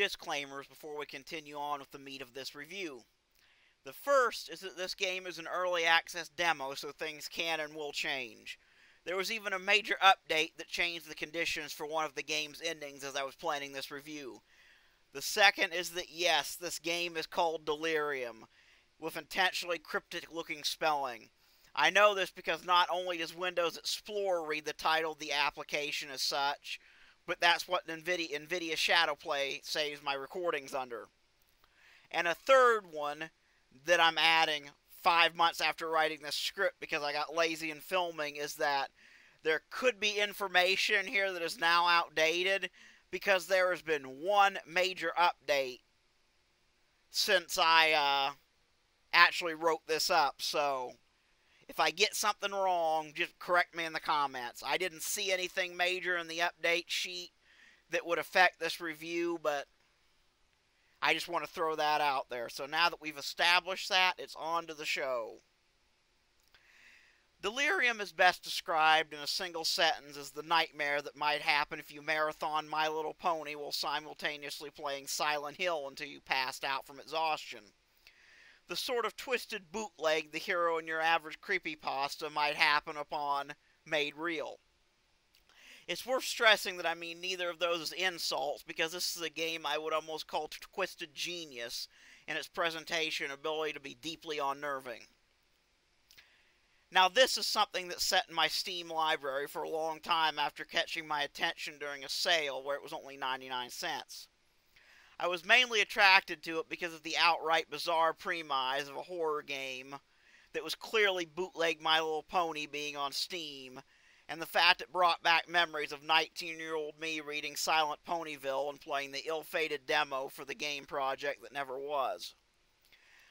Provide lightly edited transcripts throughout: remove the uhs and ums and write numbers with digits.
disclaimers before we continue on with the meat of this review. The first is that this game is an early access demo, so things can and will change. There was even a major update that changed the conditions for one of the game's endings as I was planning this review. The second is that yes, this game is called Delirium, with intentionally cryptic-looking spelling. I know this because not only does Windows Explorer read the title of the application as such, but that's what NVIDIA Shadowplay saves my recordings under. And a third one that I'm adding 5 months after writing this script because I got lazy in filming is that there could be information here that is now outdated because there has been one major update since I actually wrote this up. So if I get something wrong, just correct me in the comments. I didn't see anything major in the update sheet that would affect this review, but I just want to throw that out there. So now that we've established that, it's on to the show. Delirium is best described in a single sentence as the nightmare that might happen if you marathon My Little Pony while simultaneously playing Silent Hill until you passed out from exhaustion. The sort of twisted bootleg the hero in your average creepypasta might happen upon made real. It's worth stressing that I mean neither of those as insults, because this is a game I would almost call twisted genius in its presentation ability to be deeply unnerving. Now this is something that sat in my Steam library for a long time after catching my attention during a sale where it was only 99 cents. I was mainly attracted to it because of the outright bizarre premise of a horror game that was clearly bootleg My Little Pony being on Steam, and the fact it brought back memories of 19-year-old me reading Silent Ponyville and playing the ill-fated demo for the game project that never was.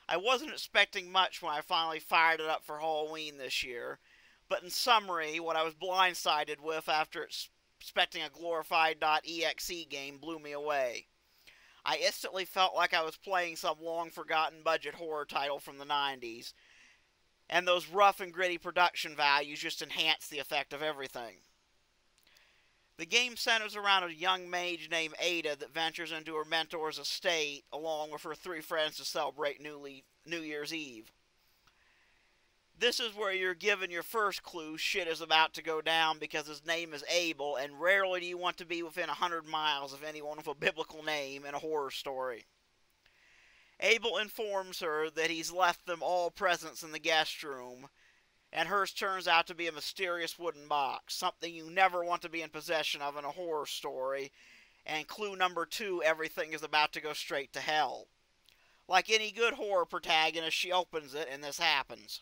I wasn't expecting much when I finally fired it up for Halloween this year, but in summary, what I was blindsided with after expecting a glorified .exe game blew me away. I instantly felt like I was playing some long-forgotten budget horror title from the 90s, and those rough and gritty production values just enhanced the effect of everything. The game centers around a young mage named Ada that ventures into her mentor's estate along with her 3 friends to celebrate New Year's Eve. This is where you're given your first clue shit is about to go down because his name is Abel, and rarely do you want to be within 100 miles of anyone with a biblical name in a horror story. Abel informs her that he's left them all presents in the guest room, and hers turns out to be a mysterious wooden box, something you never want to be in possession of in a horror story, and clue number 2, everything is about to go straight to hell. Like any good horror protagonist, she opens it, and this happens.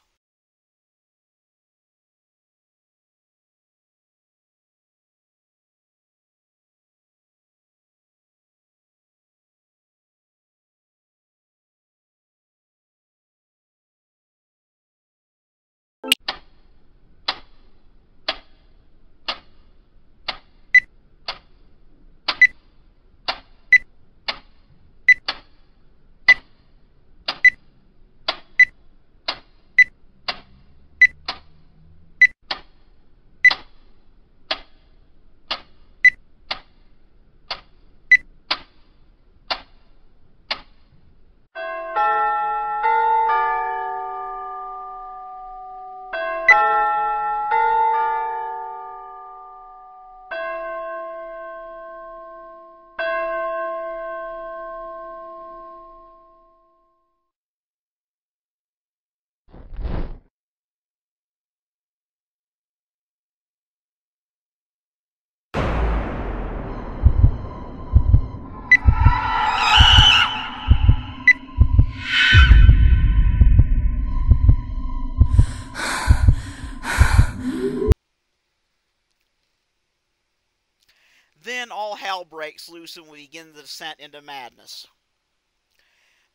Then all hell breaks loose and we begin the descent into madness.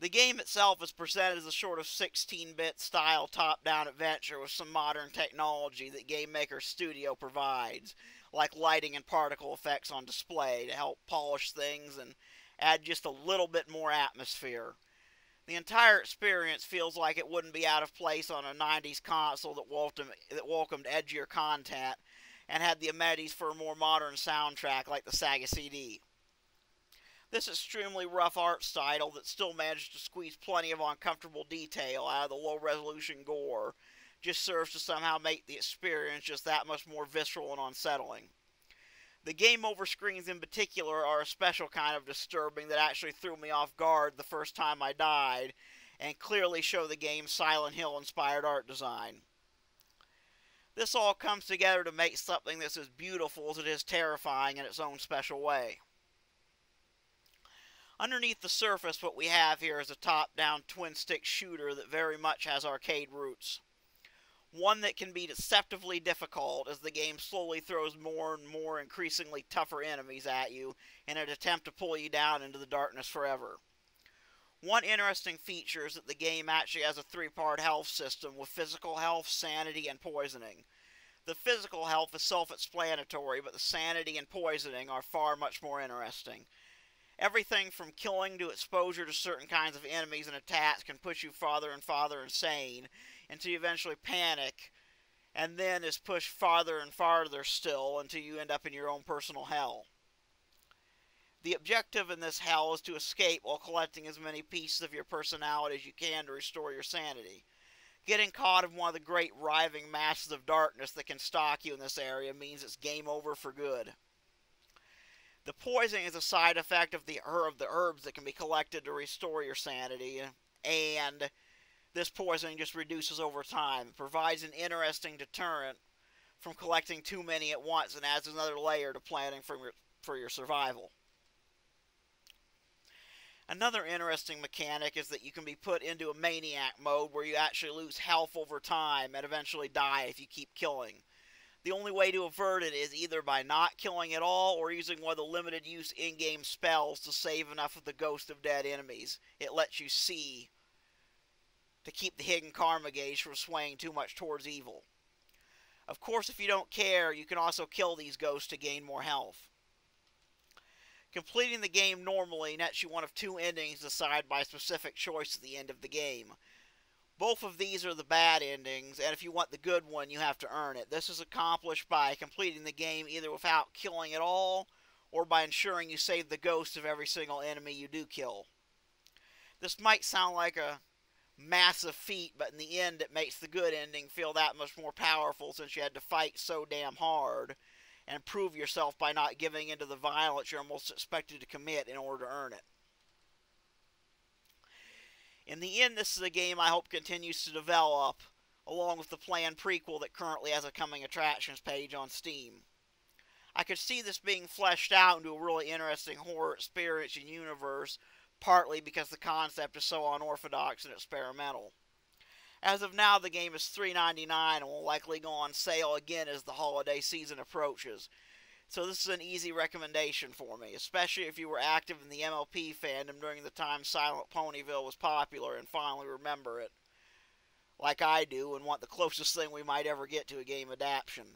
The game itself is presented as a sort of 16-bit style top-down adventure with some modern technology that Game Maker Studio provides, like lighting and particle effects on display to help polish things and add just a little bit more atmosphere. The entire experience feels like it wouldn't be out of place on a 90s console that welcomed edgier content and had the amenities for a more modern soundtrack like the Sega CD. This extremely rough art style that still managed to squeeze plenty of uncomfortable detail out of the low-resolution gore just serves to somehow make the experience just that much more visceral and unsettling. The game over screens in particular are a special kind of disturbing that actually threw me off guard the first time I died, and clearly show the game's Silent Hill inspired art design. This all comes together to make something that's as beautiful as it is terrifying in its own special way. Underneath the surface, what we have here is a top-down twin-stick shooter that very much has arcade roots. One that can be deceptively difficult as the game slowly throws more and more increasingly tougher enemies at you in an attempt to pull you down into the darkness forever. One interesting feature is that the game actually has a three-part health system with physical health, sanity, and poisoning. The physical health is self-explanatory, but the sanity and poisoning are far much more interesting. Everything from killing to exposure to certain kinds of enemies and attacks can push you farther and farther insane until you eventually panic, and then is pushed farther and farther still until you end up in your own personal hell. The objective in this hell is to escape while collecting as many pieces of your personality as you can to restore your sanity. Getting caught in one of the great writhing masses of darkness that can stalk you in this area means it's game over for good. The poison is a side effect of the herbs that can be collected to restore your sanity, and this poisoning just reduces over time. It provides an interesting deterrent from collecting too many at once and adds another layer to planning for your survival. Another interesting mechanic is that you can be put into a maniac mode where you actually lose health over time and eventually die if you keep killing. The only way to avert it is either by not killing at all or using one of the limited use in-game spells to save enough of the ghost of dead enemies it lets you see to keep the hidden karma gauge from swaying too much towards evil. Of course, if you don't care, you can also kill these ghosts to gain more health. Completing the game normally nets you one of two endings decided by a specific choice at the end of the game. Both of these are the bad endings, and if you want the good one, you have to earn it. This is accomplished by completing the game either without killing at all, or by ensuring you save the ghosts of every single enemy you do kill. This might sound like a massive feat, but in the end it makes the good ending feel that much more powerful since you had to fight so damn hard, and prove yourself by not giving in to the violence you're almost expected to commit in order to earn it. In the end, this is a game I hope continues to develop, along with the planned prequel that currently has a coming attractions page on Steam. I could see this being fleshed out into a really interesting horror experience and universe, partly because the concept is so unorthodox and experimental. As of now, the game is $3.99 and will likely go on sale again as the holiday season approaches. So this is an easy recommendation for me, especially if you were active in the MLP fandom during the time Silent Ponyville was popular and finally remember it, like I do, and want the closest thing we might ever get to a game adaptation.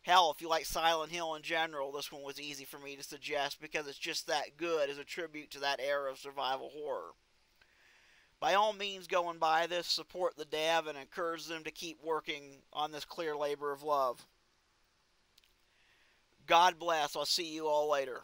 Hell, if you like Silent Hill in general, this one was easy for me to suggest because it's just that good as a tribute to that era of survival horror. By all means, go and buy this, support the dev, and encourage them to keep working on this clear labor of love. God bless. I'll see you all later.